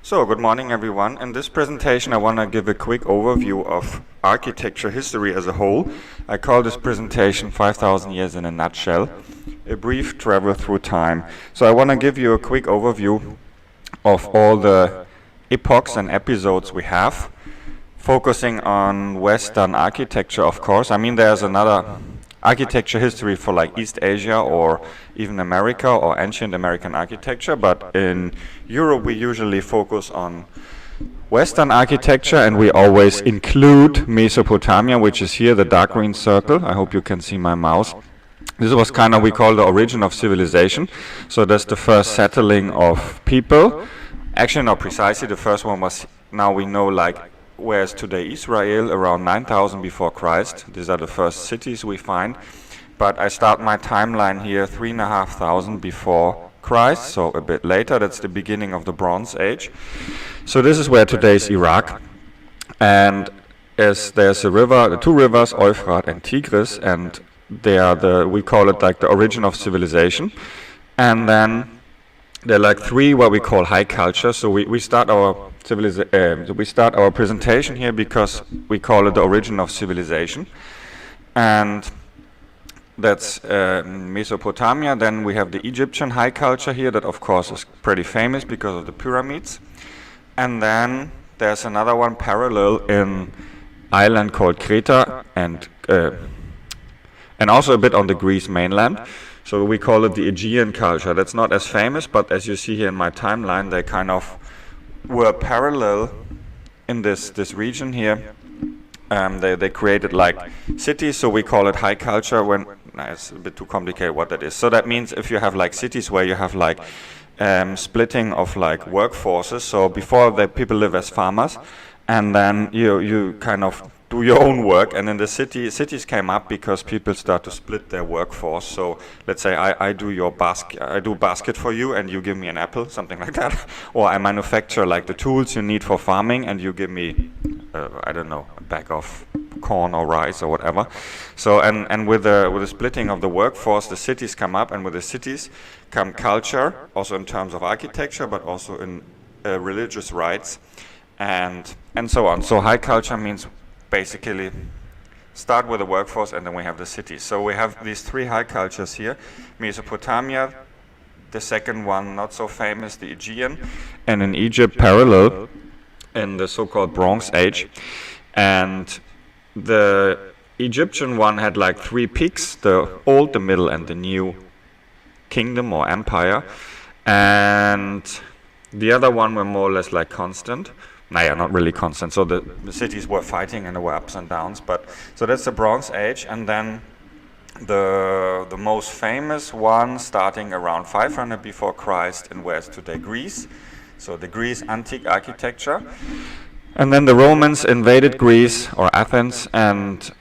So, good morning everyone. In this presentation I want to give a quick overview of architecture history as a whole. I call this presentation 5000 years in a nutshell, a brief travel through time. So I want to give you a quick overview of all the epochs and episodes we have, focusing on Western architecture, of course. I mean, there's another architecture history for like East Asia or even America or ancient American architecture, but in Europe we usually focus on Western architecture, and we always include Mesopotamia, which is here, the dark green circle. I hope you can see my mouse. This was kind of, we call the origin of civilization. So that's the first settling of people. Actually, not precisely, the first one was, now we know, like whereas today Israel, around 9000 before Christ. These are the first cities we find. But I start my timeline here 3500 before Christ, so a bit later. That's the beginning of the Bronze Age. So this is where today's Iraq. And as there's a river, the two rivers, Euphrates and Tigris, and they are we call it like the origin of civilization. And then there are like three what we call high cultures. So we start our presentation here because we call it the origin of civilization, and that's Mesopotamia. Then we have the Egyptian high culture here, that of course is pretty famous because of the pyramids. And then there's another one parallel in island called Crete, and also a bit on the Greece mainland. So we call it the Aegean culture. That's not as famous, but as you see here in my timeline, they kind of were parallel in this region here. They created like cities, so we call it high culture. It's a bit too complicated what that is. So that means if you have like cities where you have like splitting of like workforces. So before, the people live as farmers, and then you kind of do your own work, and in the cities came up because people start to split their workforce. So let's say I do basket for you, and you give me an apple, something like that. Or I manufacture like the tools you need for farming, and you give me I don't know, a bag of corn or rice or whatever. So and with the splitting of the workforce, the cities come up, and with the cities come culture, also in terms of architecture, but also in religious rites and so on. So high culture means basically start with the workforce, and then we have the cities. So we have these three high cultures here. Mesopotamia, the second one not so famous, the Aegean, and in Egypt parallel in the so-called Bronze Age. And the Egyptian one had like three peaks: the old, the middle, and the new kingdom or empire. And the other one were more or less like constant. Not really constant. So the cities were fighting, and there were ups and downs. But so that's the Bronze Age. And then the most famous one, starting around 500 before Christ, in where's today Greece. So the Greece antique architecture. And then the Romans invaded Greece, or Athens, and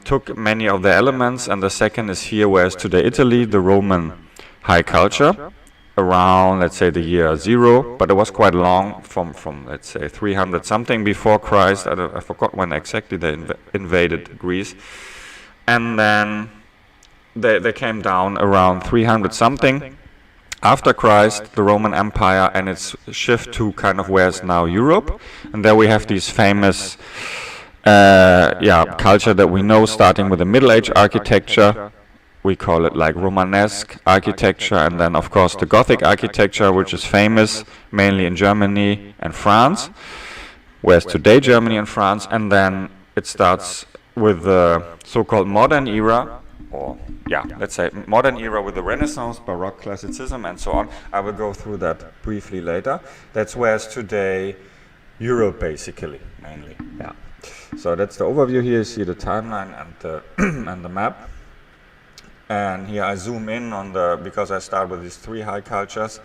took many of the elements. And the second is here, where's today Italy, the Roman high culture, around, let's say, the year 0, but it was quite long, from let's say 300 something before Christ. I forgot when exactly they invaded Greece. And then they came down around 300 something after Christ, the Roman Empire, and its shift to kind of where's now Europe. And there we have these famous culture that we know, starting with the Middle Age architecture. We call it like Romanesque architecture, and then of course the Gothic architecture, which is famous mainly in Germany and France, whereas today Germany and France. And then it starts with the so-called modern era, or let's say modern era, with the Renaissance, Baroque, Classicism, and so on. I will go through that briefly later. That's where's today Europe, basically, mainly. So that's the overview here. You see the timeline and the map. And here I zoom in on because I start with these three high cultures.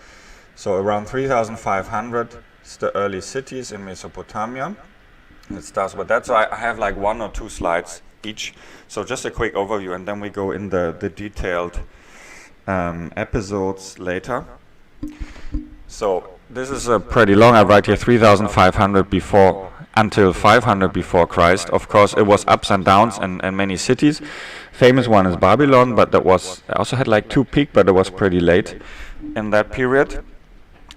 So around 3500 is the early cities in Mesopotamia. It starts with that. So I have like 1 or 2 slides each. So just a quick overview, and then we go in the detailed episodes later. So this is a pretty long. I write here 3500 before until 500 before Christ. Of course, it was ups and downs and many cities. Famous one is Babylon, but that was also had like 2 peaks, but it was pretty late in that period.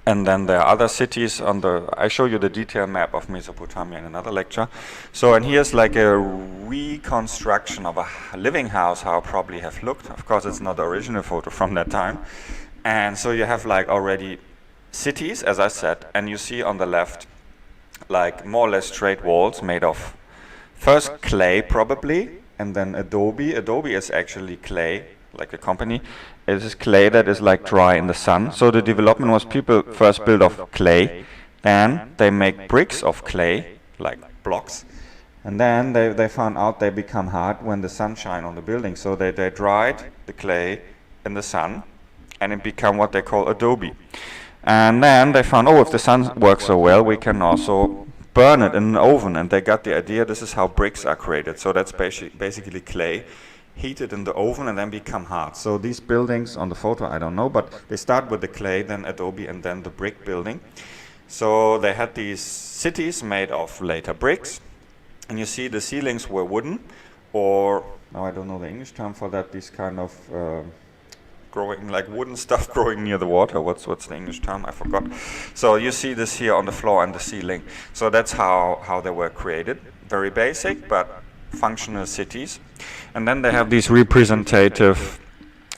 And then there are other cities on the, I show you the detailed map of Mesopotamia in another lecture. So, and here's like a reconstruction of a living house, how it probably have looked. Of course, it's not the original photo from that time. And so you have like already cities, as I said, and you see on the left, like more or less straight walls made of first clay probably, and then adobe. Adobe is actually clay, like a company. It is clay that is like dry in the sun. So the development was people first build of clay, then they make bricks of clay, like blocks, and then they found out they become hard when the sun shine on the building. So they dried the clay in the sun, and it became what they call adobe. And then they found, oh, if the sun works so well, we can also burn it in an oven. And they got the idea this is how bricks are created. So that's basically clay heated in the oven and then become hard. So these buildings on the photo, I don't know, but they start with the clay, then adobe, and then the brick building. So they had these cities made of later bricks, and you see the ceilings were wooden, or, now I don't know the English term for that, these kind of growing, like wooden stuff growing near the water. What's the English term? I forgot. So you see this here on the floor and the ceiling. So that's how they were created. Very basic, but functional cities. And then they have these representative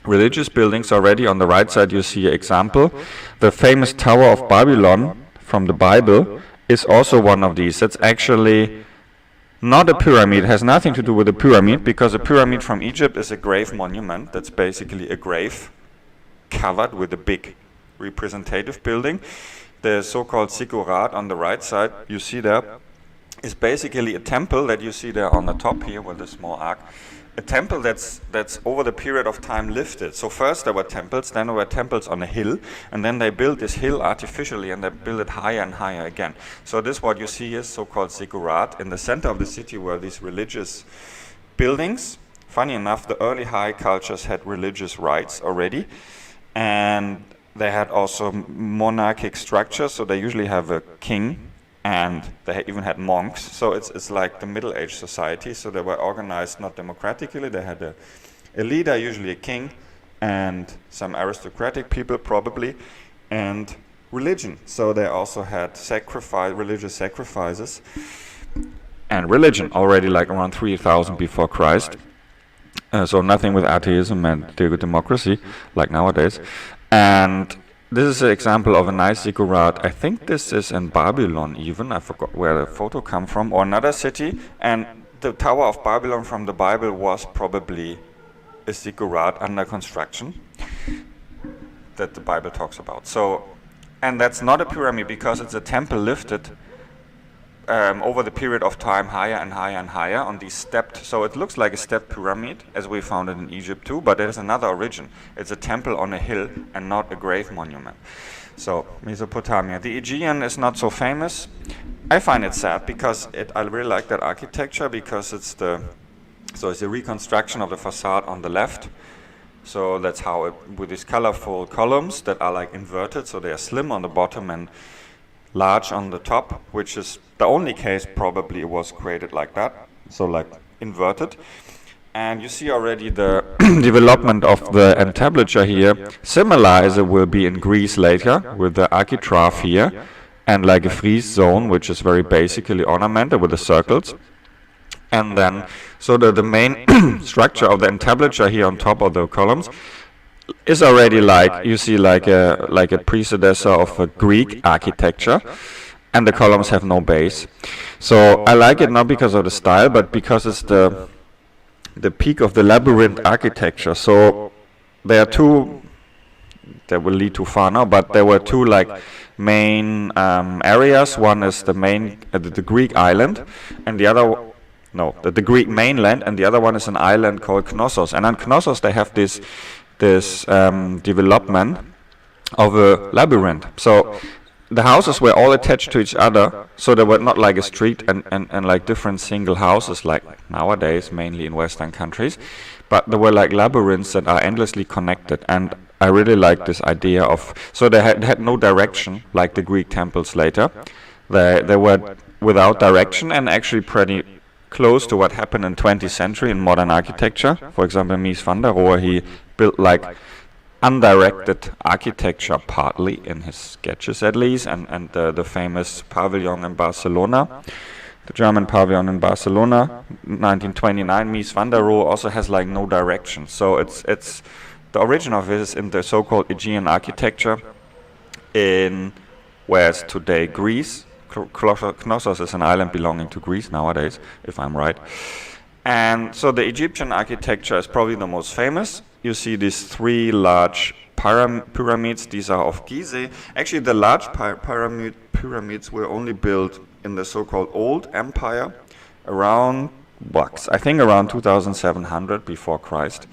religious buildings already. On the right side you see an example. The famous Tower of Babylon from the Bible is also one of these. It's actually not a pyramid. It has nothing to do with a pyramid, because a pyramid from Egypt is a grave monument. That's basically a grave covered with a big representative building. The so-called ziggurat on the right side, you see there, is basically a temple that you see there on the top here with the small arc. A temple that's over the period of time lifted. So first there were temples, then there were temples on a hill, and then they built this hill artificially and they built it higher and higher again. So this what you see is so-called ziggurat. In the center of the city were these religious buildings. Funny enough, the early high cultures had religious rites already, and they had also monarchic structures, so they usually have a king, and they even had monks. So it's like the Middle Age society. So they were organized not democratically. They had a leader, usually a king, and some aristocratic people probably, and religion. So they also had religious sacrifices, and religion already like around 3000 before Christ. So nothing with atheism and democracy like nowadays. And this is an example of a nice ziggurat. I think this is in Babylon even. I forgot where the photo come from, or another city. And the Tower of Babylon from the Bible was probably a ziggurat under construction that the Bible talks about. So, and that's not a pyramid because it's a temple lifted over the period of time higher and higher and higher on these stepped. So it looks like a stepped pyramid as we found it in Egypt too, but there's another origin. It's a temple on a hill and not a grave monument. So Mesopotamia. The Aegean is not so famous. I find it sad because I really like that architecture, because it's a reconstruction of the facade on the left. So that's how with these colorful columns that are like inverted, so they are slim on the bottom and large on the top, which is the only case probably it was created like that, so like inverted. And you see already the development of the entablature here, similar as it will be in Greece later, with the architrave here, and like a frieze zone, which is very basically ornamented with the circles. And then, so the main structure of the entablature here on top of the columns is already like, you see, like a predecessor of a Greek architecture, and the columns have no base. So I like it not because of the style, but because it's the peak of the labyrinth architecture. So there are two, that will lead too far now, but there were two like main areas. One is the main, the Greek island, and the other, the Greek mainland, and the other one is an island called Knossos. And on Knossos they have this development of a labyrinth. So the houses were all attached to each other, so they were not like a street and like different single houses like nowadays, mainly in Western countries, but they were like labyrinths that are endlessly connected. And I really like this idea of, so they had no direction like the Greek temples later. They were without direction and actually pretty close to what happened in 20th century in modern architecture. For example, Mies van der Rohe, he built like undirected architecture, partly in his sketches at least, and the famous pavilion in Barcelona. The German pavilion in Barcelona, 1929, Mies van der Rohe, also has like no direction. So it's the origin of it is in the so-called Aegean architecture in where's today Greece. Knossos is an island belonging to Greece nowadays, if I'm right. And so the Egyptian architecture is probably the most famous. You see these three large pyramids. These are of Gizeh. Actually, the large pyramids were only built in the so-called Old Empire around, I think around 2700 before Christ.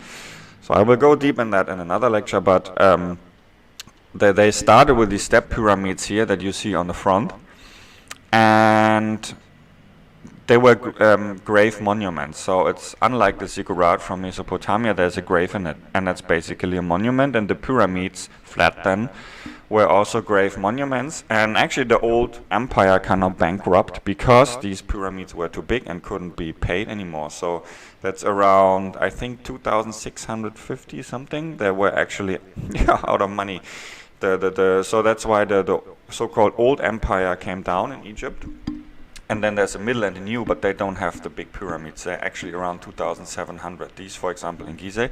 So I will go deep in that in another lecture, but they started with these step pyramids here that you see on the front, and they were grave monuments. So it's unlike the ziggurat from Mesopotamia, there's a grave in it, and that's basically a monument. And the pyramids, flat then, were also grave monuments. And actually the old empire kind of bankrupt because these pyramids were too big and couldn't be paid anymore. So that's around, I think, 2650 something. They were actually out of money. So that's why the so-called old empire came down in Egypt. And then there's a middle and a new, but they don't have the big pyramids. They're actually around 2700. These, for example, in Gizeh,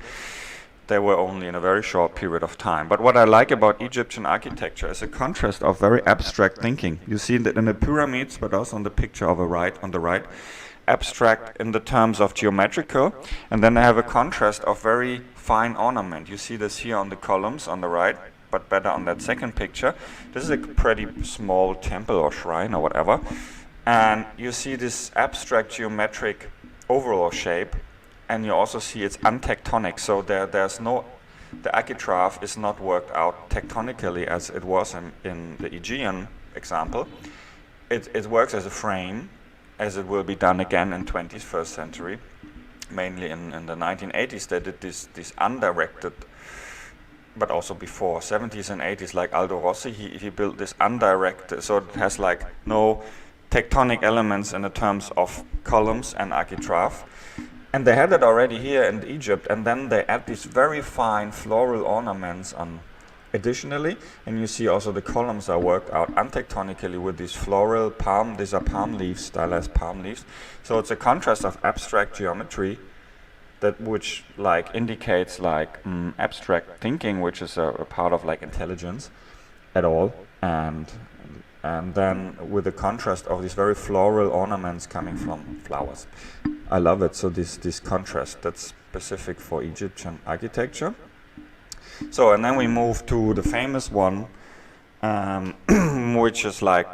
they were only in a very short period of time. But what I like about Egyptian architecture is a contrast of very abstract thinking. You see that in the pyramids, but also on the picture on the right, abstract in the terms of geometrical, and then I have a contrast of very fine ornament. You see this here on the columns on the right, but better on that second picture. This is a pretty small temple or shrine or whatever. And you see this abstract geometric overall shape, and you also see it's untectonic. So there's no, the architrave is not worked out tectonically as it was in the Aegean example. It works as a frame, as it will be done again in 21st century. Mainly in the 1980s, they did this undirected, but also before 70s and 80s, like Aldo Rossi, he built this undirected, so it has like no tectonic elements in the terms of columns and architrave. And they had it already here in Egypt, and then they add these very fine floral ornaments on additionally, and you see also the columns are worked out untectonically with these floral these are palm leaves, stylized palm leaves. So it's a contrast of abstract geometry which like indicates like abstract thinking, which is a part of like intelligence at all, and then with the contrast of these very floral ornaments coming from flowers. I love it. So this contrast, that's specific for Egyptian architecture. So, and then we move to the famous one, which is like,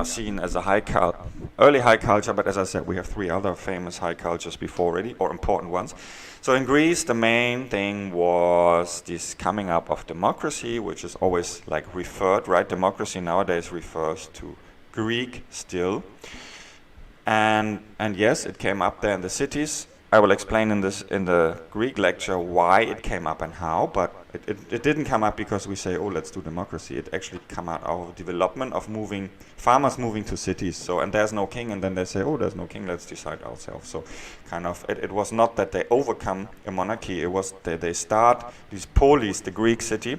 seen as a early high culture, but as I said, we have three other famous high cultures before already, or important ones. So in Greece, the main thing was this coming up of democracy, which is always like referred, right? Democracy nowadays refers to Greek still. And yes, it came up there in the cities. I will explain in the Greek lecture why it came up and how, but it didn't come up because we say, oh, let's do democracy. It actually came out of development of farmers moving to cities. So, and there's no king, and then they say, oh, there's no king, let's decide ourselves. So kind of, it was not that they overcome a monarchy, it was that they start these polis, the Greek city,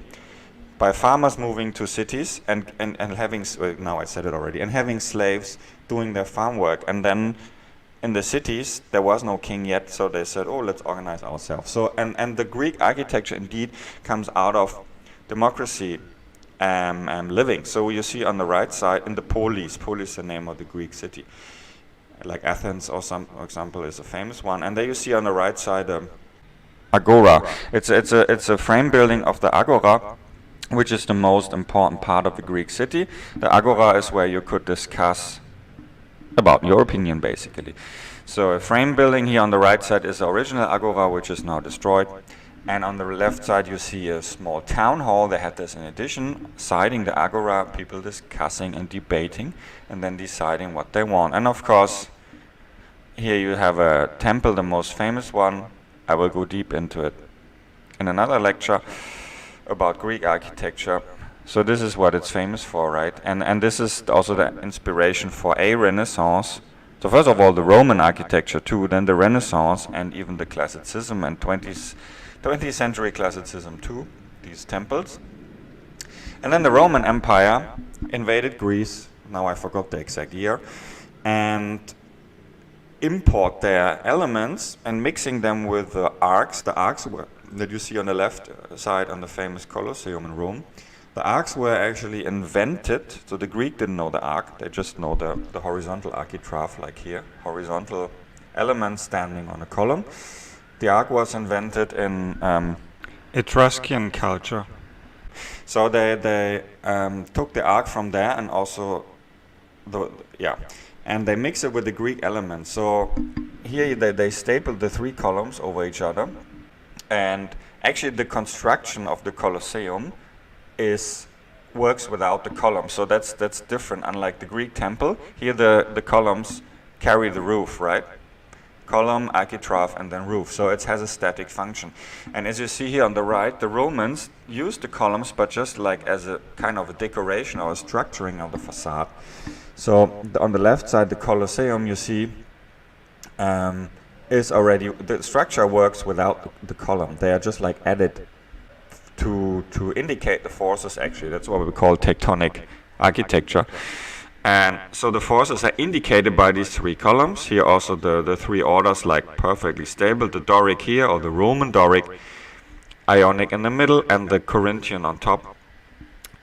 by farmers moving to cities and having, now I said it already, and having slaves doing their farm work. And then in the cities, there was no king yet, so they said, oh, let's organize ourselves. So, and the Greek architecture indeed comes out of democracy living. So you see on the right side, in the polis is the name of the Greek city. Like Athens, for example, is a famous one. And there you see on the right side, agora. It's a frame building of the agora, which is the most important part of the Greek city. The agora is where you could discuss about your opinion, basically. So a frame building here on the right side is the original agora, which is now destroyed. And on the left side you see a small town hall. They had this in addition, siding the agora, people discussing and debating, and then deciding what they want. And of course, here you have a temple, the most famous one. I will go deep into it in another lecture about Greek architecture. So this is what it's famous for, right? And this is also the inspiration for a Renaissance. So first of all, the Roman architecture too, then the Renaissance, and even the Classicism and 20th century Classicism too. these temples. And then the Roman Empire invaded Greece, now I forgot the exact year, and import their elements and mixing them with the arcs. The arcs that you see on the left side on the famous Colosseum in Rome. The arcs were actually invented, so the Greek didn't know the arc, they just know the horizontal architrave, like here, horizontal elements standing on a column. The arc was invented in Etruscan culture. So they took the arc from there and also and they mix it with the Greek elements. So here they stapled the three columns over each other, and actually the construction of the Colosseum works without the columns. So that's different. Unlike the Greek temple, here the columns carry the roof, right? Column, architrave, and then roof. So it has a static function. And as you see here on the right, the Romans used the columns, but just like as a kind of a decoration or a structuring of the facade. So on the left side, the Colosseum, you see, is already, the structure works without the column. They are just like added to indicate the forces, actually. That's what we call tectonic architecture. And so the forces are indicated by these three columns. Here also the three orders, like perfectly stable. The Doric here, or the Roman Doric, Ionic in the middle, and the Corinthian on top.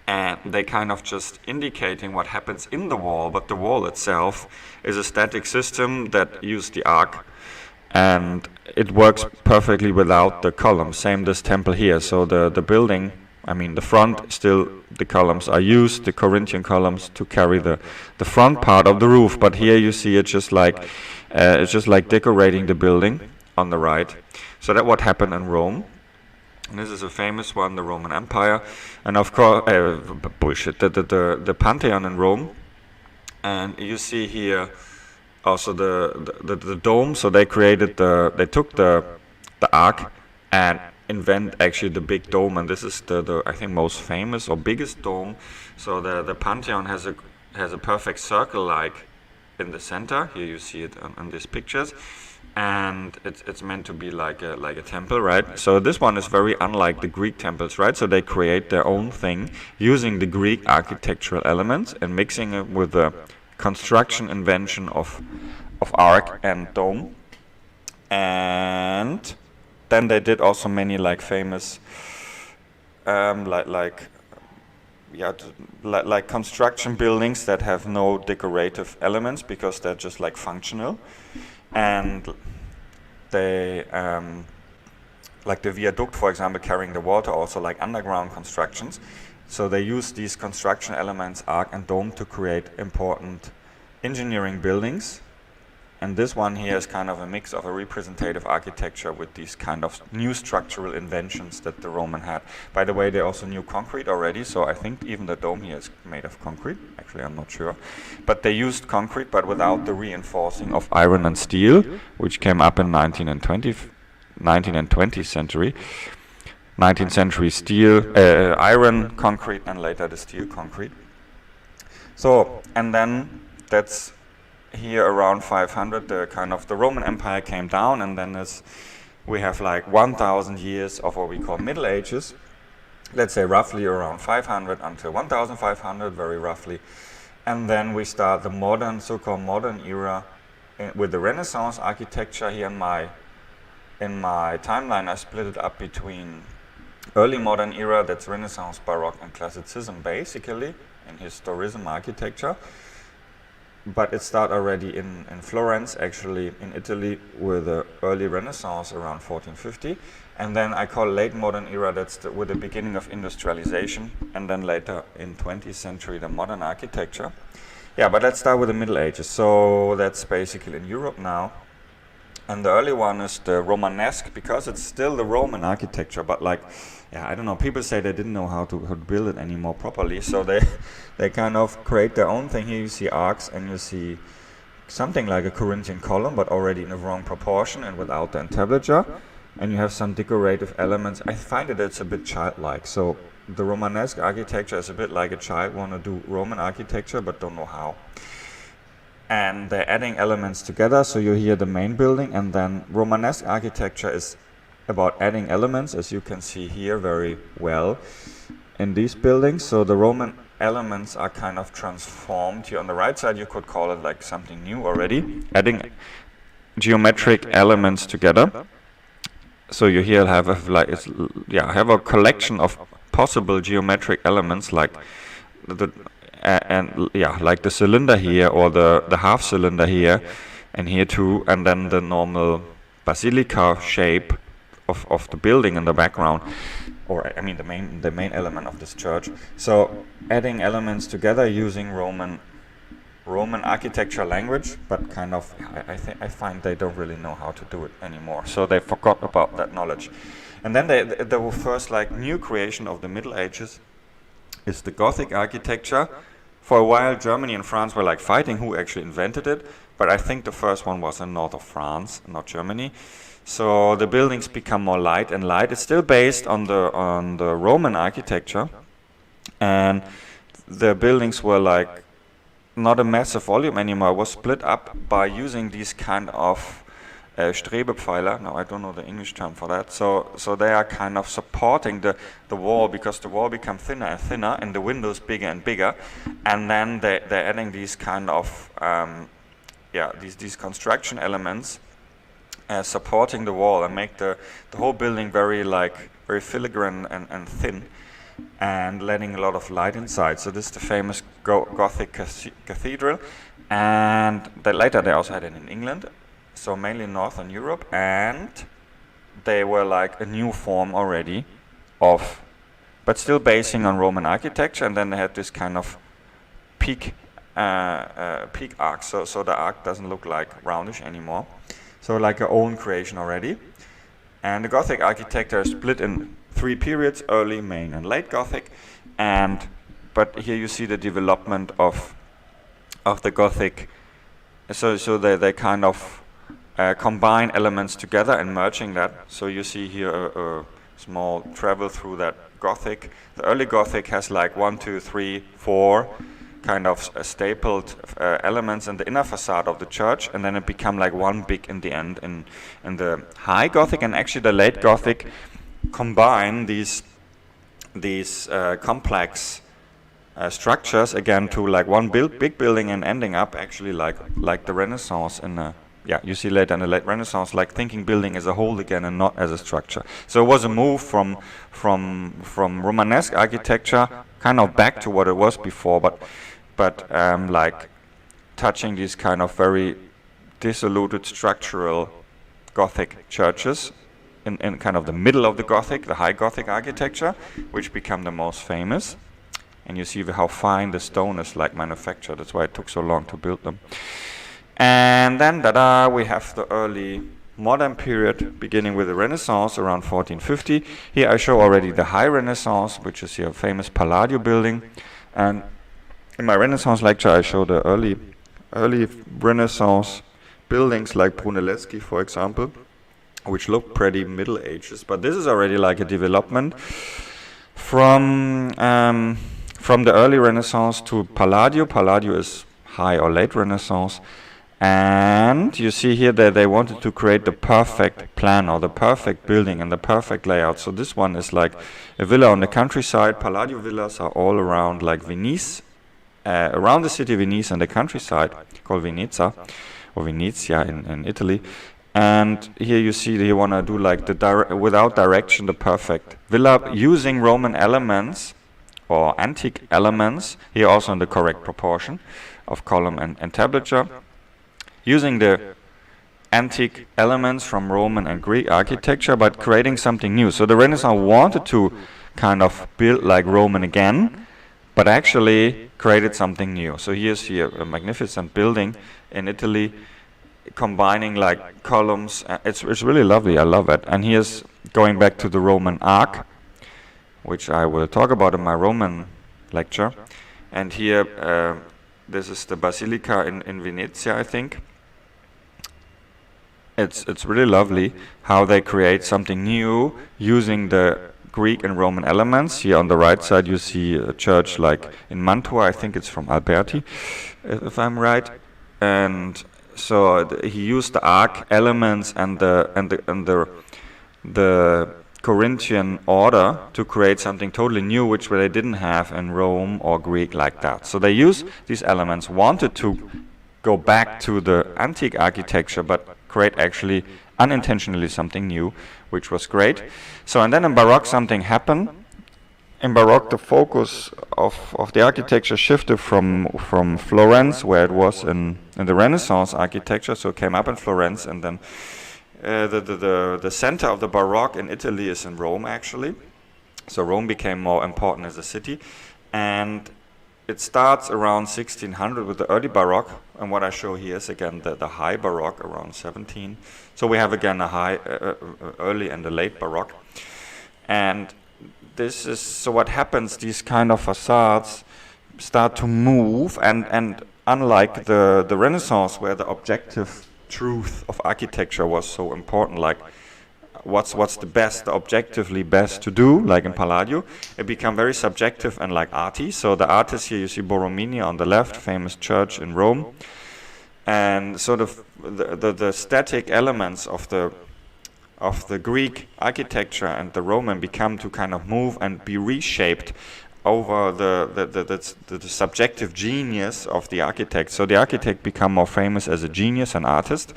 And they kind of just indicating what happens in the wall, but the wall itself is a static system that uses the arc. And it works perfectly without the columns. Same this temple here. So the building, I mean the front, still the columns are used, the Corinthian columns, to carry the front part of the roof. But here you see it's just like decorating the building on the right. So that what happened in Rome. And this is a famous one, the Roman Empire, and of course the Pantheon in Rome. And you see here also the dome. So they took the arc and invent actually the big dome, and this is the I think most famous or biggest dome. So the Pantheon has a perfect circle like in the center. Here you see it on these pictures, and it's meant to be like a temple, right? So this one is very unlike the Greek temples, right? So they create their own thing using the Greek architectural elements and mixing it with the construction invention of arc and dome. And then they did also many like famous like construction buildings that have no decorative elements because they're just like functional. And they like the viaduct, for example, carrying the water, also like underground constructions. So they use these construction elements, arc and dome, to create important engineering buildings. And this one here is kind of a mix of a representative architecture with these kind of new structural inventions that the Roman had. By the way, they also knew concrete already, so I think even the dome here is made of concrete. Actually, I'm not sure. But they used concrete, but without the reinforcing of iron and steel, which came up in 19th and 20th century. 19th century steel, iron, concrete, and later the steel concrete. So, and then that's here around 500, the Roman Empire came down, and then we have like 1,000 years of what we call Middle Ages. Let's say roughly around 500 until 1,500, very roughly. And then we start the modern, so-called modern era with the Renaissance architecture. Here in my timeline, I split it up between early modern era, that's Renaissance, Baroque, and Classicism, basically, in historicism architecture. But it started already in Florence, actually in Italy, with the early Renaissance around 1450. And then I call late modern era, that's with the beginning of industrialization, and then later in 20th century, the modern architecture. Yeah, but let's start with the Middle Ages. So that's basically in Europe now. And the early one is the Romanesque, because it's still the Roman architecture, but like, yeah, I don't know, people say they didn't know how to build it anymore properly, so they kind of create their own thing. Here you see arcs, and you see something like a Corinthian column, but already in the wrong proportion and without the entablature, and you have some decorative elements. I find it's a bit childlike, so the Romanesque architecture is a bit like a child want to do Roman architecture, but don't know how. And they're adding elements together, so you hear the main building, and then Romanesque architecture is about adding elements, as you can see here very well in these buildings. So the Roman elements are kind of transformed. Here on the right side you could call it like something new already, adding geometric elements together. So you here have a collection of possible geometric elements, like like the cylinder here, or the half cylinder here, and here too, and then the normal basilica shape of the building in the background, or I mean the main element of this church. So adding elements together using Roman architecture language, but kind of I find they don't really know how to do it anymore, so they forgot about that knowledge. And then there were first like new creation of the Middle Ages is the Gothic architecture. For a while Germany and France were like fighting who actually invented it, but I think the first one was in north of France, not Germany. So the buildings become more light and light. It's still based on the Roman architecture, and the buildings were like not a massive volume anymore. It was split up by using these kind of Strebepfeiler. Now I don't know the English term for that. So they are kind of supporting the wall, because the wall becomes thinner and thinner and the windows bigger and bigger, and then they're adding these kind of these construction elements supporting the wall and make the whole building very filigree and thin, and letting a lot of light inside. So this is the famous Gothic cathedral, and later they also had it in England, so mainly Northern Europe, and they were like a new form already of, but still basing on Roman architecture, and then they had this kind of peak arc, so the arc doesn't look like roundish anymore, so like a own creation already. And the Gothic architecture is split in 3 periods: early, main, and late Gothic. But here you see the development of the Gothic. So they kind of combine elements together and merging that. So you see here a small travel through that Gothic. The early Gothic has like 1, 2, 3, 4 kind of stapled elements in the inner facade of the church, and then it become like one big in the end in the high Gothic. And actually the late Gothic combine these complex structures again to like one big building, and ending up actually like the Renaissance you see later in the late Renaissance, like thinking building as a whole again and not as a structure. So it was a move from Romanesque architecture kind of back to what it was before, but like touching these kind of very dissoluted structural Gothic churches in kind of the middle of the Gothic, the high Gothic architecture, which become the most famous. And you see how fine the stone is like manufactured. That's why it took so long to build them. And then we have the early modern period, beginning with the Renaissance around 1450. Here I show already the high Renaissance, which is your famous Palladio building. And in my Renaissance lecture I show the early Renaissance buildings like Brunelleschi, for example, which look pretty Middle Ages. But this is already like a development from the early Renaissance to Palladio. Palladio is high or late Renaissance. And you see here that they wanted to create the perfect plan or the perfect building and the perfect layout. So this one is like a villa on the countryside. Palladio villas are all around like Venice, around the city Venice and the countryside, called Venezia or Venezia in Italy. And here you see they want to do like without direction, the perfect villa, using Roman elements or antique elements, here also in the correct proportion of column and tablature, using the antique elements from Roman and Greek architecture, but creating something new. So the Renaissance wanted to kind of build like Roman again, but actually created something new. So here's here a magnificent building in Italy, combining like columns. It's really lovely, I love it. And here's going back to the Roman arc, which I will talk about in my Roman lecture. And here, this is the Basilica in Venezia, I think. It's really lovely how they create something new using the Greek and Roman elements. Here on the right side you see a church like in Mantua, I think it's from Alberti, if I'm right. And so he used the arc elements and the the Corinthian order to create something totally new, which they didn't have in Rome or Greek like that. So they used these elements, wanted to go back to the antique architecture, but create actually unintentionally something new, which was great. So, and then in Baroque something happened. In Baroque, the focus of the architecture shifted from Florence, where it was in the Renaissance architecture, so it came up in Florence, and then the center of the Baroque in Italy is in Rome, actually. So Rome became more important as a city, and it starts around 1600 with the early Baroque, and what I show here is again the high Baroque around 17. So we have again a high, early and the late Baroque, and this is, so what happens, these kind of facades start to move, and unlike the Renaissance, where the objective truth of architecture was so important, like what's the best, the objectively best to do, like in Palladio, it became very subjective and like arty. So the artists here, you see Borromini on the left, famous church in Rome, and sort of the static elements of the Greek architecture and the Roman become to kind of move and be reshaped over the subjective genius of the architect. So the architect become more famous as a genius, an artist,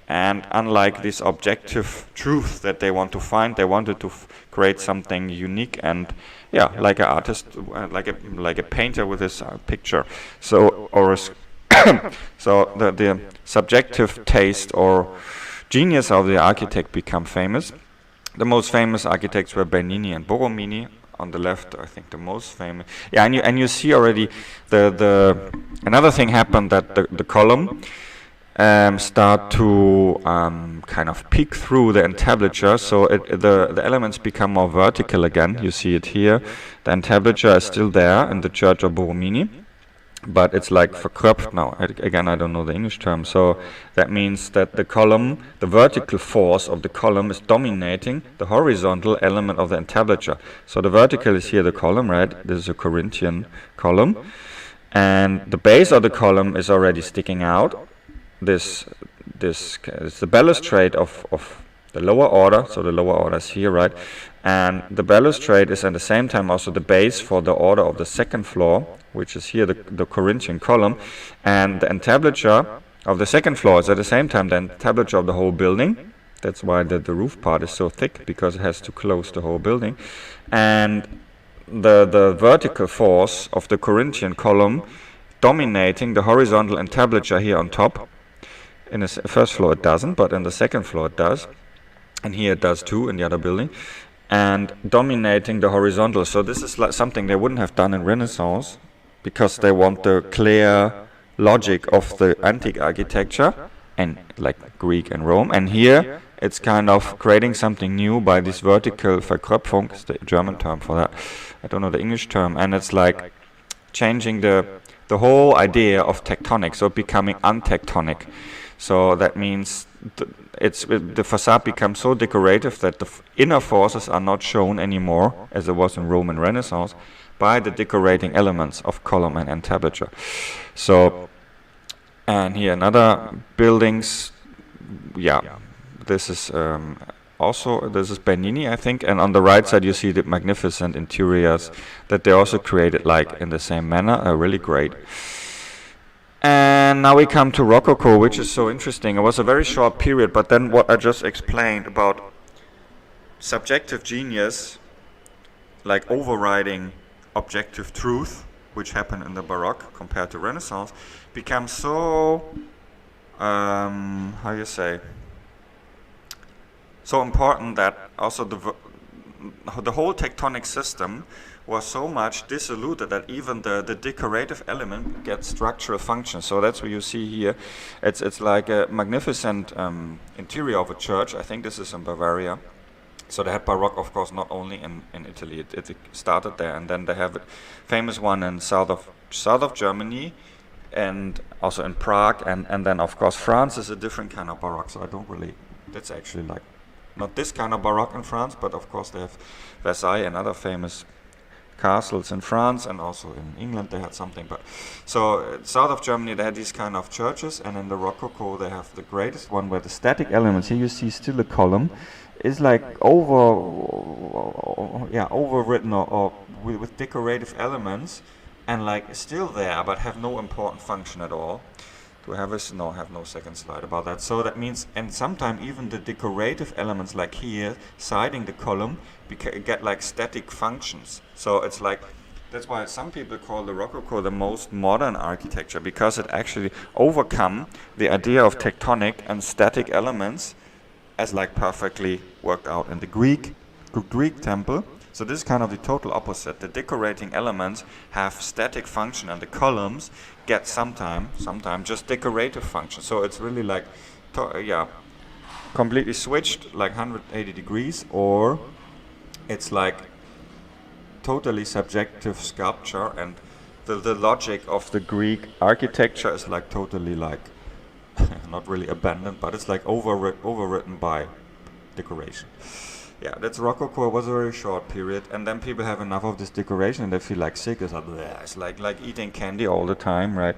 and unlike this objective truth that they want to find, they wanted to create something unique and, yeah, like an artist, like a painter with his picture. So so the subjective taste or genius of the architect become famous. The most famous architects were Bernini and Borromini. On the left, I think the most famous. Yeah, and you see already another thing happened, that the column start to kind of peek through the entablature. So the elements become more vertical again. You see it here. The entablature is still there in the church of Borromini, but it's like verkröpft now. Again, I don't know the English term. So that means that the column, the vertical force of the column is dominating the horizontal element of the entablature. So the vertical is here the column, right? This is a Corinthian column. And the base of the column is already sticking out. This is the balustrade of the lower order. So the lower order is here, right? And the balustrade is at the same time also the base for the order of the second floor, which is here the Corinthian column. And the entablature of the second floor is at the same time the entablature of the whole building. That's why the roof part is so thick, because it has to close the whole building. And the vertical force of the Corinthian column dominating the horizontal entablature here on top. In the first floor it doesn't, but in the second floor it does. And here it does too, in the other building. And dominating the horizontal. So this is like something they wouldn't have done in Renaissance, because they want the clear logic of the antique architecture, and like Greek and Rome. And here it's kind of creating something new by this vertical Verkröpfung, is the German term for that. I don't know the English term. And it's like changing the whole idea of tectonic, so becoming untectonic. So that means the facade becomes so decorative that the inner forces are not shown anymore, as it was in Roman Renaissance, by the decorating elements of column and entablature. So, and here another buildings, yeah, this is this is Bernini, I think, and on the right side you see the magnificent interiors that they also created like in the same manner, really great. And now we come to Rococo, which is so interesting. It was a very short period, but then what I just explained about subjective genius, like overriding objective truth, which happened in the Baroque compared to Renaissance, becomes so, how you say, so important that also the whole tectonic system was so much dissoluted that even the decorative element gets structural function. So that's what you see here. It's like a magnificent interior of a church. I think this is in Bavaria. So they had Baroque, of course, not only in Italy. It started there, and then they have a famous one in south of Germany, and also in Prague, and then of course France is a different kind of Baroque. So I don't really. That's actually like not this kind of Baroque in France, but of course they have Versailles and other famous castles in France, and also in England they had something. But so south of Germany they had these kind of churches, and in the Rococo they have the greatest one where the static elements, here you see still a column, is like overwritten or with decorative elements, and like still there but have no important function at all. Do I have a no? I have no second slide about that. So that means, and sometimes even the decorative elements like here siding the column get like static functions. So it's like, that's why some people call the Rococo the most modern architecture, because it actually overcome the idea of tectonic and static elements as like perfectly worked out in the Greek temple. So this is kind of the total opposite. The decorating elements have static function, and the columns get sometimes just decorative function. So it's really like, completely switched, like 180 degrees, or it's like totally subjective sculpture, and the logic of the Greek architecture is like totally like not really abandoned, but it's like overwritten by decoration. Yeah, that's Rococo. It was a very short period, and then people have enough of this decoration and they feel like sick. It's like eating candy all the time, right?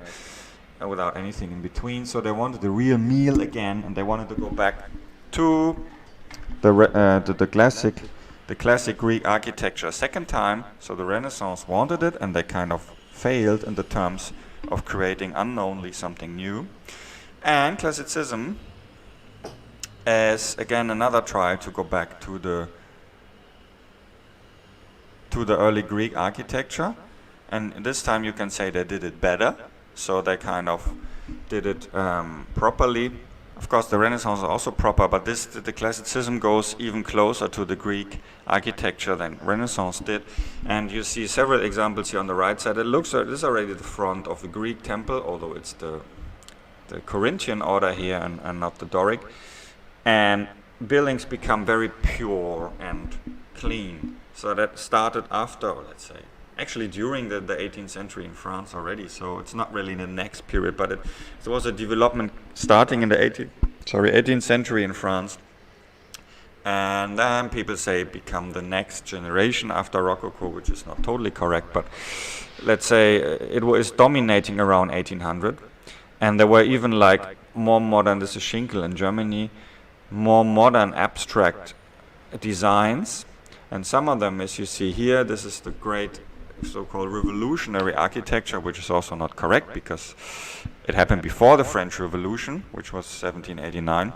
Without anything in between. So they wanted the real meal again, and they wanted to go back to the classic Greek architecture a second time. So the Renaissance wanted it, and they kind of failed in the terms of creating unknownly something new. And Classicism as again another try to go back to the early Greek architecture, and this time you can say they did it better. So they kind of did it properly. Of course, the Renaissance is also proper, but the Classicism goes even closer to the Greek architecture than Renaissance did. And you see several examples here on the right side. It looks like this is already the front of the Greek temple, although it's the Corinthian order here and not the Doric. And buildings become very pure and clean. So that started after, let's say, actually during the 18th century in France already. So it's not really in the next period, but it was a development starting in the 18th century in France. And then people say become the next generation after Rococo, which is not totally correct, but let's say it was dominating around 1800. And there were even like more modern, this is Schinkel in Germany, more modern abstract designs. And some of them, as you see here, this is the great so-called revolutionary architecture, which is also not correct because it happened before the French Revolution, which was 1789.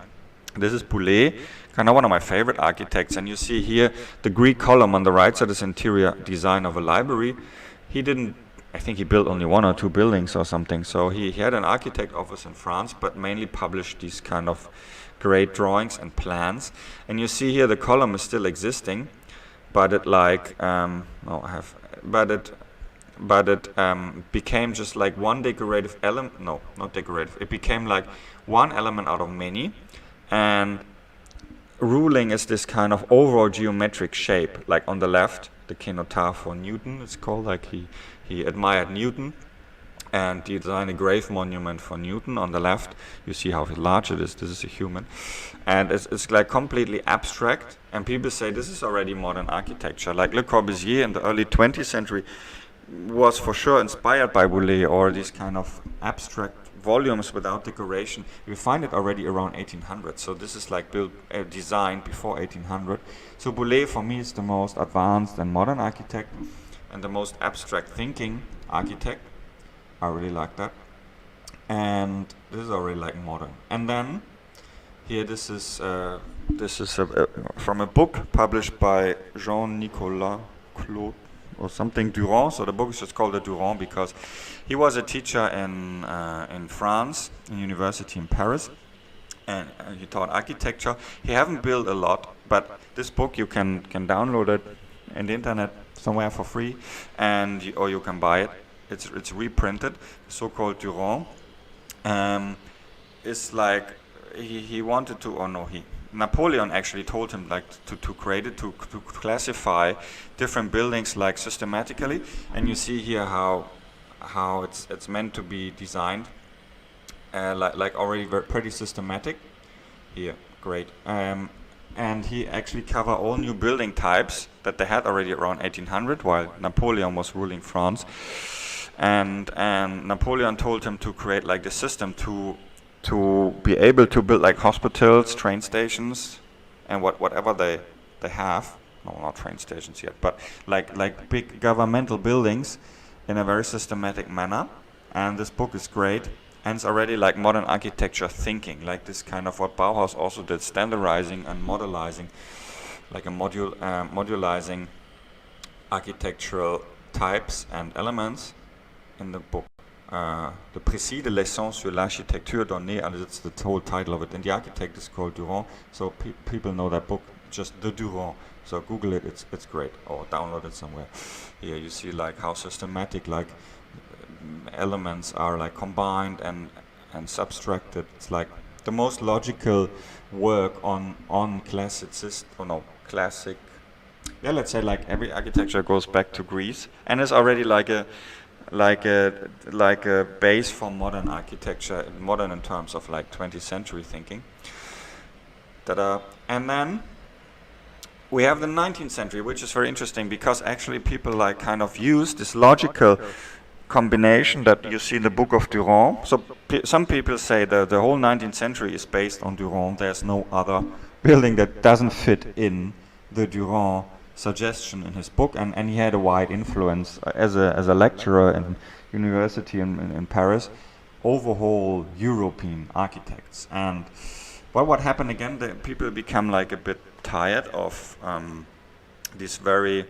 This is Boulez, kind of one of my favorite architects, and you see here the Greek column on the right side is interior design of a library. I think he built only 1 or 2 buildings or something, so he had an architect office in France, but mainly published these kind of great drawings and plans. And you see here the column is still existing, but it like became just like one decorative element. No, not decorative. It became like one element out of many, and ruling is this kind of overall geometric shape. Like on the left, the Kenotaph for Newton. It's called, like he admired Newton and designed a grave monument for Newton. On the left, you see how large it is. This is a human, and it's like completely abstract. And people say this is already modern architecture. Like Le Corbusier in the early 20th century was for sure inspired by Boulez, or these kind of abstract volumes without decoration. You find it already around 1800. So this is like built, designed before 1800. So Boulez for me is the most advanced and modern architect, and the most abstract thinking architect. I really like that. And this is already like modern. And then here this is from a book published by Jean-Nicolas Claude or something Durand. So the book is just called the Durand because he was a teacher in France, in university in Paris, and he taught architecture. He haven't built a lot, but this book you can download it in the internet somewhere for free, or you can buy it. It's reprinted, so-called Durand. It's like he wanted to, or no, Napoleon actually told him like to create it, to classify different buildings like systematically, and you see here how it's meant to be designed, like already pretty systematic. Here, great. And he actually covered all new building types that they had already around 1800 while Napoleon was ruling France. And Napoleon told him to create like the system to be able to build like hospitals, train stations, and whatever they have. No, not train stations yet, but like big governmental buildings in a very systematic manner. And this book is great, and it's already like modern architecture thinking, like this kind of what Bauhaus also did, standardizing and modelizing, like a modularizing architectural types and elements in the book. The Précis de l'essence sur l'architecture donnée, and it's the whole title of it. And the architect is called Durand, so people know that book, just the Durand. So Google it, it's great, or download it somewhere. Here you see like how systematic like elements are like combined and subtracted. It's like the most logical work on classicist, or no, classic. Yeah, let's say like every architecture goes back to Greece, and is already like a base for modern architecture, modern in terms of like 20th century thinking. And then we have the 19th century, which is very interesting because actually people like kind of use this logical combination that you see in the book of Durand. So some people say that the whole 19th century is based on Durand. There's no other building that doesn't fit in the Durand suggestion in his book, and he had a wide influence as a lecturer in university in Paris, overhaul European architects. And well, what happened again, the people become like a bit tired of this very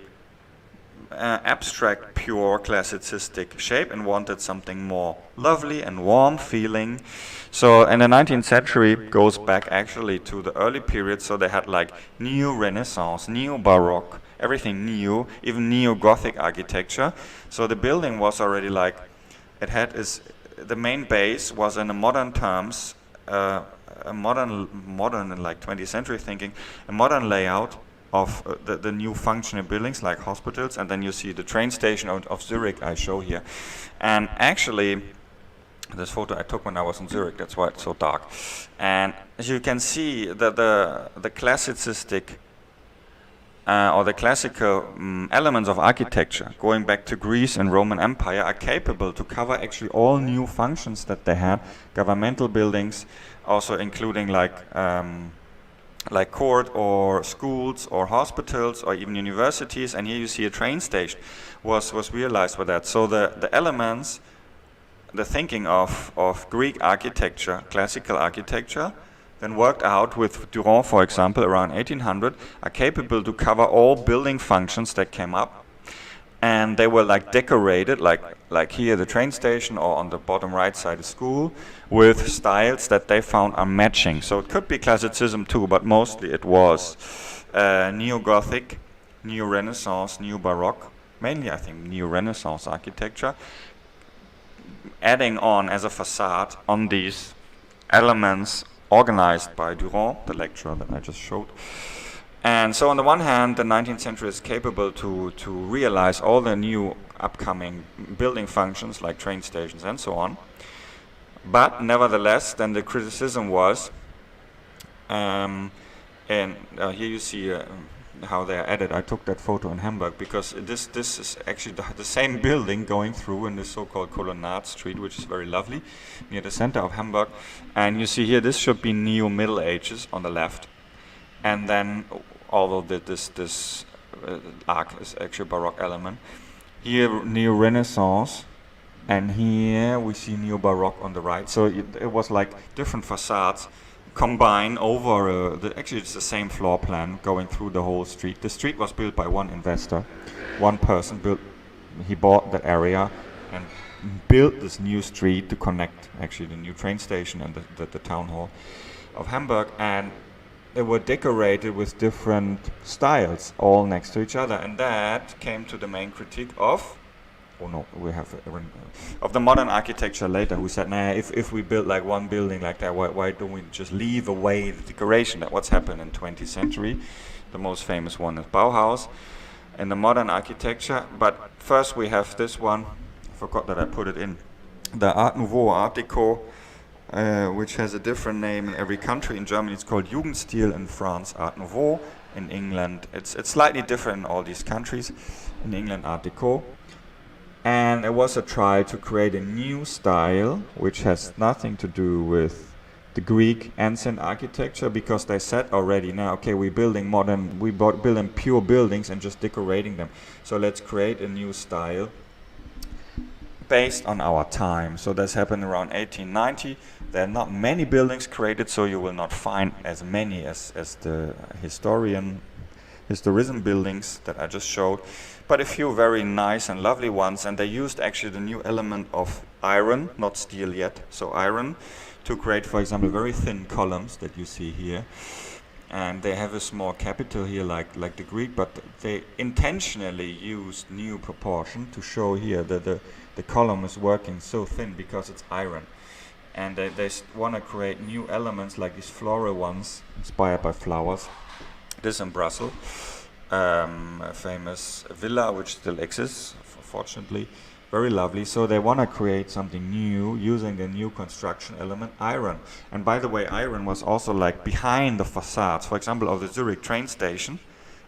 abstract, pure, classicistic shape, and wanted something more lovely and warm feeling. So in the 19th century goes back actually to the early period, so they had like neo-Renaissance, neo-Baroque, everything new, even neo-Gothic architecture. So the building was already like, it had the main base was in the modern terms, a modern in like 20th century thinking, a modern layout of the new functioning buildings like hospitals, and then you see the train station of Zurich I show here. And actually, this photo I took when I was in Zurich, that's why it's so dark. And as you can see, the classicistic or the classical elements of architecture, going back to Greece and Roman Empire, are capable to cover actually all new functions that they had, governmental buildings, also including like court or schools or hospitals or even universities. And here you see a train station was realized with that. So the elements, the thinking of Greek architecture, classical architecture, then worked out with Durand, for example, around 1800, are capable to cover all building functions that came up. And they were like decorated, like here the train station, or on the bottom right side a school, with styles that they found are matching. So it could be classicism too, but mostly it was neo-Gothic, neo-Renaissance, neo-Baroque, mainly I think neo-Renaissance architecture, adding on as a facade on these elements organized by Durand, the lecturer that I just showed. And so on the one hand, the 19th century is capable to realize all the new upcoming building functions like train stations and so on. But nevertheless, then the criticism was, and here you see how they are added. I took that photo in Hamburg because this is actually the same building going through in this so-called Colonnade Street, which is very lovely, near the center of Hamburg. And you see here, this should be Neo-Middle Ages on the left. And then, although this arc is actually a Baroque element, here Neo-Renaissance, and here we see Neo-Baroque on the right. So it was like different facades combine over, actually it's the same floor plan going through the whole street. The street was built by one investor. One person he bought that area and built this new street to connect actually the new train station and the town hall of Hamburg. And they were decorated with different styles all next to each other. And that came to the main critique of, of the modern architecture later, who said, nah, if we build like one building like that, why don't we just leave away the decoration? That what's happened in 20th century. The most famous one is Bauhaus in the modern architecture. But first we have this one, I forgot that I put it in, the Art Nouveau, Art Deco, which has a different name in every country. In Germany it's called Jugendstil, in France Art Nouveau, in England it's slightly different in all these countries. In England Art Deco. And it was a try to create a new style which has nothing to do with the Greek ancient architecture, because they said already, now okay, we're building modern, building pure buildings and just decorating them. So let's create a new style based on our time. So this happened around 1890. There are not many buildings created, so you will not find as many as the historism buildings that I just showed, but a few very nice and lovely ones. And they used actually the new element of iron, not steel yet, so iron, to create, for example, very thin columns that you see here. And they have a small capital here like the Greek, but they intentionally used new proportion to show here that the column is working so thin because it's iron. And they want to create new elements like these floral ones inspired by flowers. This in Brussels, a famous villa which still exists, fortunately, very lovely. So they want to create something new using the new construction element, iron. And by the way, iron was also like behind the facades, for example, of the Zurich train station,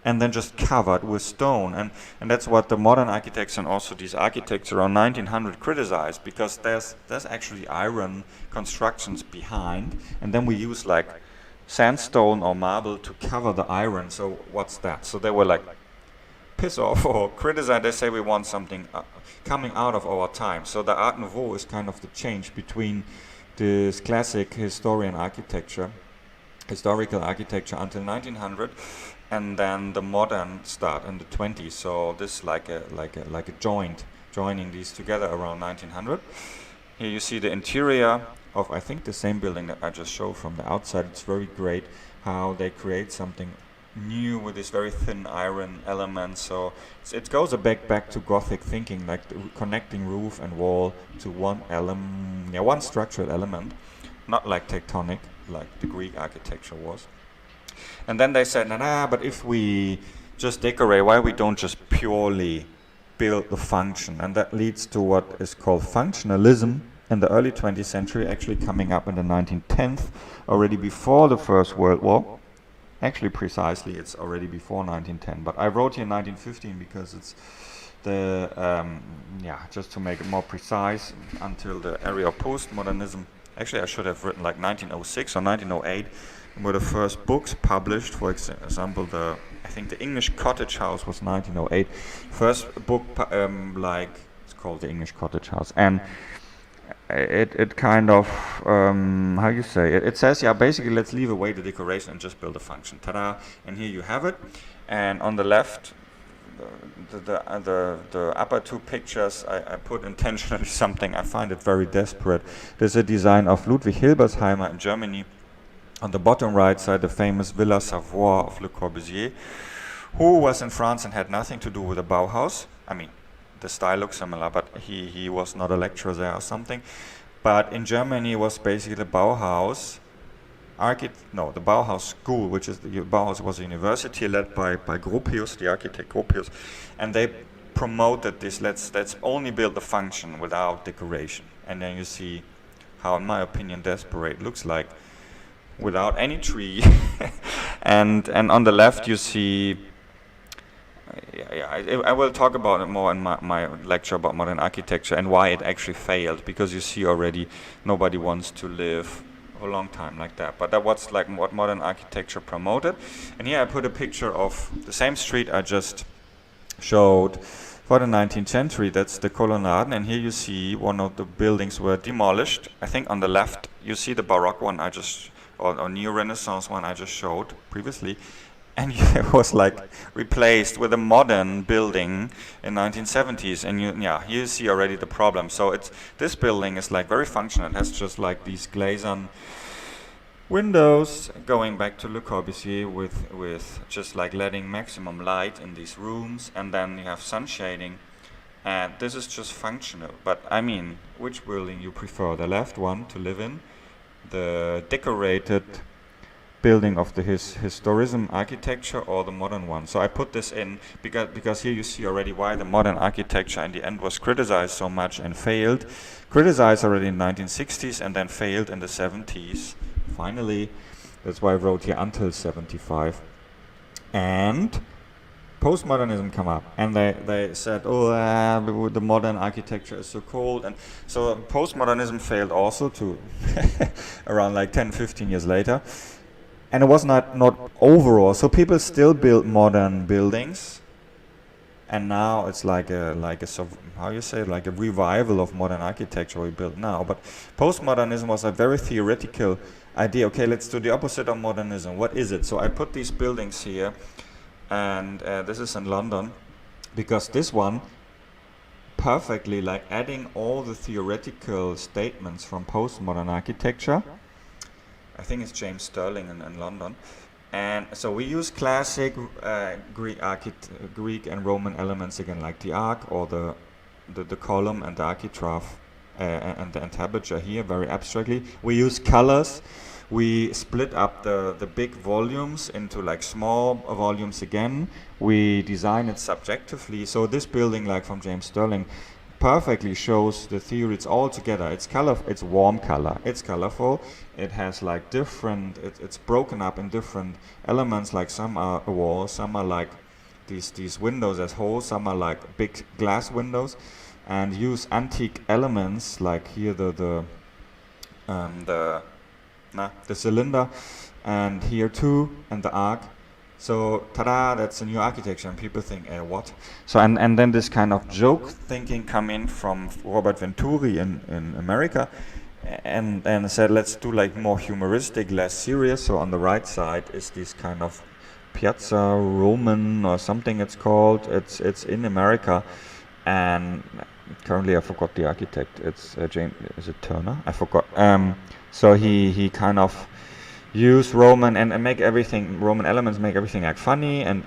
and then just covered with stone. And that's what the modern architects and also these architects around 1900 criticized, because there's actually iron constructions behind, and then we use like sandstone or marble to cover the iron. So what's that? So they were like, piss off or criticize. They say we want something coming out of our time. So the Art Nouveau is kind of the change between this classic historical architecture until 1900, and then the modern start in the 20s. So this like a joining these together around 1900. Here you see the interior of, I think, the same building that I just showed from the outside. It's very great how they create something new with this very thin iron element. So it goes back to Gothic thinking, like connecting roof and wall to one structural element, not like tectonic like the Greek architecture was. And then they said, nah, but if we just decorate, why we don't just purely build the function? And that leads to what is called functionalism in the early 20th century, actually coming up in the 1910s, already before the First World War. Actually, precisely, it's already before 1910, but I wrote here 1915 because it's the, just to make it more precise, until the area of postmodernism. Actually, I should have written like 1906 or 1908, were the first books published. For example, I think the English Cottage House was 1908. First book, it's called the English Cottage House, and it kind of, how you say it? It says, yeah, basically, let's leave away the decoration and just build a function. Ta-da! And here you have it. And on the left, the upper two pictures, I put intentionally something. I find it very desperate. There's a design of Ludwig Hilbersheimer in Germany. On the bottom right side, the famous Villa Savoie of Le Corbusier, who was in France and had nothing to do with the Bauhaus. I mean, the style looks similar, but he was not a lecturer there or something. But in Germany, it was basically the Bauhaus the Bauhaus school, which is the Bauhaus was a university led by Gropius, the architect Gropius, and they promoted this. Let's only build the function without decoration. And then you see how, in my opinion, desperate it looks like, without any tree. and on the left you see. I will talk about it more in my lecture about modern architecture and why it actually failed, because you see already nobody wants to live a long time like that. But that was like what modern architecture promoted. And here I put a picture of the same street I just showed for the 19th century. That's the Colonnaden, and here you see one of the buildings were demolished. I think on the left you see the Baroque one or Neo-Renaissance one I just showed previously. And it was like replaced with a modern building in 1970s, and you see already the problem. So this building is like very functional. It has just like these glazed windows, going back to Le Corbusier, with just like letting maximum light in these rooms, and then you have sun shading, and this is just functional. But I mean, which building you prefer? The left one to live in, the decorated building of the historism architecture, or the modern one? So I put this in because here you see already why the modern architecture in the end was criticized so much and failed. Criticized already in the 1960s and then failed in the 70s. Finally, that's why I wrote here until 75. And postmodernism come up, and they said, oh, the modern architecture is so cold, and so postmodernism failed also to around like 10-15 years later, and it was not overall. So people still build modern buildings, and now it's like a how you say, like a revival of modern architecture we build now. But postmodernism was a very theoretical idea. Okay, let's do the opposite of modernism. What is it? So I put these buildings here, and this is in London, because this one perfectly like adding all the theoretical statements from postmodern architecture. I think it's James Sterling in London. And so we use classic Greek and Roman elements again, like the arc or the column and the architrave and the entablature here, very abstractly. We use colors. We split up the big volumes into like small volumes again. We design it subjectively. So this building, like from James Sterling, perfectly shows the theory. It's all together. It's color. It's warm color. It's colorful. It has like different. It's broken up in different elements. Like some are a wall, some are like these windows as holes, some are like big glass windows, and use antique elements like here the cylinder, and here too, and the arc. So, ta-da, that's a new architecture, and people think, what? So, and then this kind of joke thinking come in from Robert Venturi in America, and said, let's do like more humoristic, less serious. So on the right side is this kind of Piazza Roman or something it's called. It's in America, and currently I forgot the architect. It's James, is it Turner? I forgot. So he kind of use Roman and make everything, Roman elements make everything act funny, and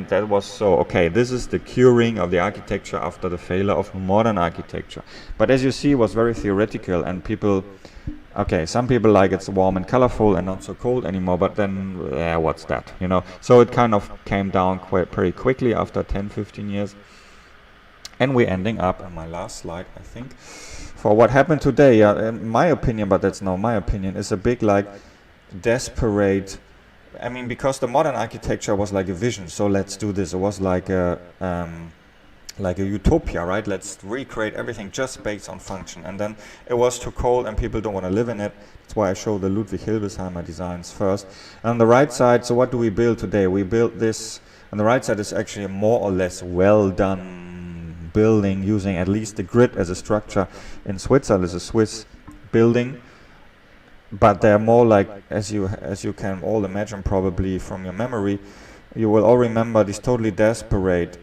that was so, okay, this is the curing of the architecture after the failure of modern architecture. But as you see, it was very theoretical, and people, okay, some people like it's warm and colorful and not so cold anymore, but then, what's that, you know? So it kind of came down quite pretty quickly after 10-15 years. And we're ending up on my last slide, I think, for what happened today. In my opinion, but that's not my opinion, is a big like desperate, I mean, because the modern architecture was like a vision, so let's do this. It was like a utopia, right? Let's recreate everything just based on function. And then it was too cold and people don't want to live in it. That's why I show the Ludwig Hilbesheimer designs first. And on the right side, so what do we build today? We built this, on the right side is actually a more or less well done building using at least the grid as a structure in Switzerland. It's a Swiss building. But they're more like, as you can all imagine probably from your memory, you will all remember these totally desperate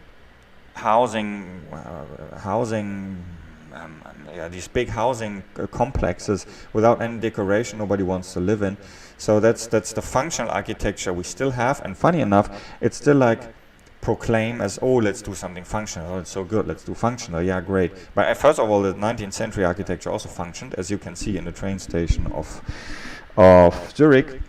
these big housing complexes without any decoration, nobody wants to live in. So that's the functional architecture we still have, and funny enough, it's still like proclaim as, oh, let's do something functional. Oh, it's so good, let's do functional. Yeah, great. But first of all, the 19th century architecture also functioned, as you can see in the train station of Zurich.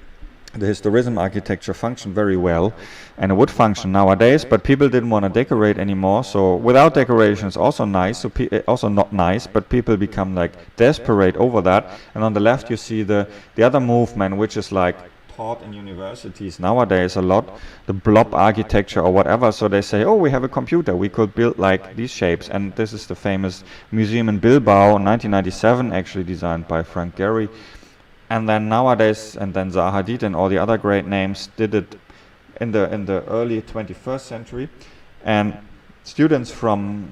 The historism architecture functioned very well, and it would function nowadays, but people didn't want to decorate anymore. So without decoration it's also nice, so also not nice, but people become like desperate over that. And on the left you see the other movement, which is like taught in universities nowadays a lot, the blob architecture or whatever. So they say, oh, we have a computer, we could build like these shapes. And this is the famous museum in Bilbao, 1997, actually designed by Frank Gehry. And then nowadays, and then Zaha Hadid and all the other great names did it in the early 21st century. And students from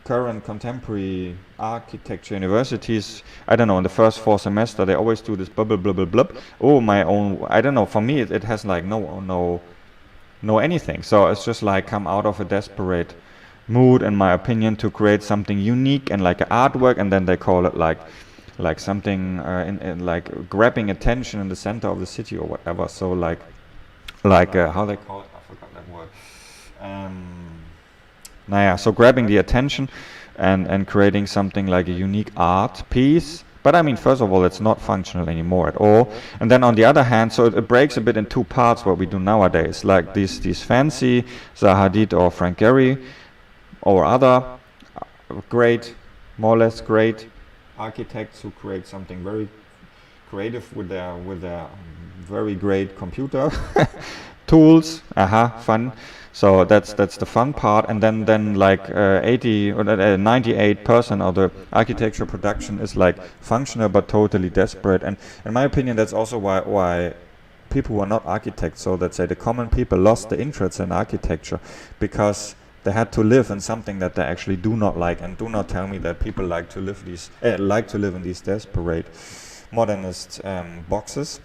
current contemporary architecture universities, I don't know, in the first 4 semester, they always do this blah blah blah blah blah. Oh, my own, I don't know, for me it has like no anything. So it's just like come out of a desperate mood, in my opinion, to create something unique and like an artwork, and then they call it like something in like grabbing attention in the center of the city or whatever. So like how they call it, I forgot that word. So grabbing the attention and creating something like a unique art piece. But I mean, first of all, it's not functional anymore at all. And then on the other hand, so it breaks a bit in two parts what we do nowadays, like these fancy Zaha Hadid or Frank Gehry or other great, more or less great architects who create something very creative with their very great computer. tools, fun. So that's the fun part, and then like 80 or 98% of the architecture production is like functional but totally desperate. And in my opinion, that's also why people who are not architects, so let's say the common people, lost the interest in architecture, because they had to live in something that they actually do not like. And do not tell me that people like to live in these desperate modernist boxes.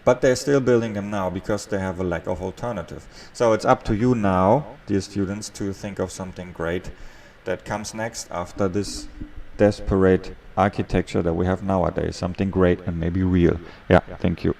But they're still building them now because they have a lack of alternative. So it's up to you now, dear students, to think of something great that comes next after this desperate architecture that we have nowadays. Something great and maybe real. Yeah, thank you.